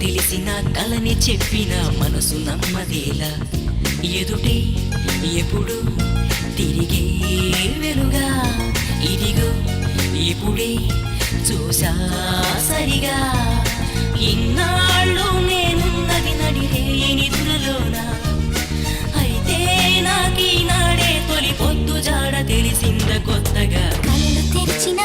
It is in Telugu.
తెలిసిన కలని చెప్పిన మనసు నమ్మదేలా ఎదుటే ఎప్పుడు తిరిగే వెలుగా ఇదిగో ఇప్పుడే చూసా సరిగా ఇన్నాళ్ళు నేనున్నది నడిరే నిధులలోన అయితే నాకీనాడే తొలి పొద్దు జాడ తెలిసింద కొత్తగా కళ్ళు తెరిచిన